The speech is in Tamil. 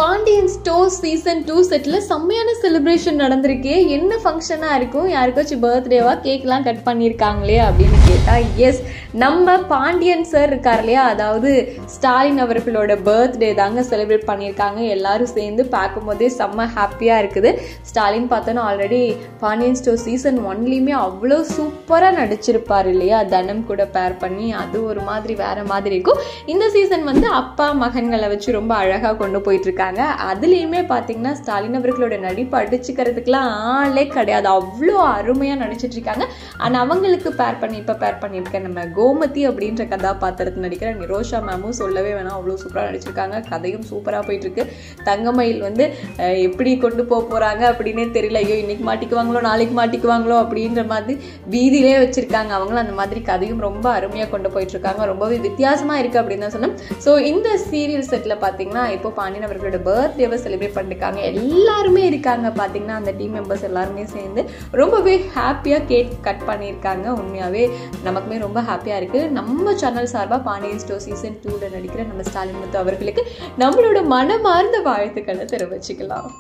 பாண்டியன் ஸ்டோர் சீசன் 2 செட்டில் செம்மையான செலிப்ரேஷன் நடந்திருக்கே. என்ன ஃபங்க்ஷனாக இருக்கும், யாருக்காச்சும் பர்த்டேவா, கேக்லாம் கட் பண்ணியிருக்காங்களே அப்படின்னு கேட்டால் எஸ், நம்ம பாண்டியன் சார் இருக்கார் இல்லையா, அதாவது ஸ்டாலின் அவர்களோட பர்த்டே தாங்க செலிப்ரேட் பண்ணியிருக்காங்க. எல்லாரும் சேர்ந்து பார்க்கும்போதே செம்ம ஹாப்பியாக இருக்குது. ஸ்டாலின் பார்த்தோன்னா ஆல்ரெடி பாண்டியன் ஸ்டோர் சீசன் 1லையுமே அவ்வளோ சூப்பராக நடிச்சிருப்பார் இல்லையா, தனம் கூட பேர் பண்ணி. அது ஒரு மாதிரி வேற மாதிரி இருக்கும். இந்த சீசன் வந்து அப்பா மகன்களை வச்சு ரொம்ப அழகாக கொண்டு போயிட்டு இருக்காங்க. அதுலேயுமே பார்த்தீங்கன்னா ஸ்டாலின் அவர்களோட நடிப்பு அடிச்சுக்கிறதுக்குலாம் ஆளே கிடையாது, அவ்வளோ அருமையாக நடிச்சிட்டு இருக்காங்க. ஆனால் அவங்களுக்கு பேர் பண்ணியிருக்கேன் நம்ம கோமதி அப்படின்ற கதாபாத்திரத்தை நடிக்கிற நிரோஷா மேமும் சொல்லவே வேணாம், அவ்வளோ சூப்பராக நடிச்சிருக்காங்க. கதையும் சூப்பராக போயிட்டு இருக்கு. தங்கமயில் வந்து எப்படி கொண்டு போகிறாங்க அப்படின்னே தெரியல. ஐயோ இன்னைக்கு மாட்டிக்குவாங்களோ நாளைக்கு மாட்டிக்குவாங்களோ அப்படின்ற மாதிரி வீதியிலே வச்சிருக்காங்க. அவங்களும் அந்த மாதிரி கதையும் ரொம்ப அருமையாக கொண்டு போயிட்டு இருக்காங்க. ரொம்பவே வித்தியாசமாக இருக்கு அப்படின்னு தான் சொன்னோம். ஸோ இந்த சீரியல் செட்டில் பார்த்தீங்கன்னா இப்போ பாண்டியன் அவர்களோட பர்த்டேவை செலிப்ரேட் பண்ணிருக்காங்க. எல்லாருமே இருக்காங்க பார்த்தீங்கன்னா, அந்த டீம் மெம்பர்ஸ் எல்லாருமே சேர்ந்து ரொம்பவே ஹாப்பியாக கேக் கட் பண்ணியிருக்காங்க. உண்மையாகவே நமக்குமே ரொம்ப ஹாப்பியாக இருக்குது. நம்ம சேனல் சார்பாக பாண்டியன் ஸ்டோர் சீசன் 2ல நடிக்கிற நம்ம ஸ்டாலின் முத்து அவர்களுக்கு நம்மளோட மனமார்ந்த வாழ்த்துக்களை தெரிவிச்சுக்கலாம்.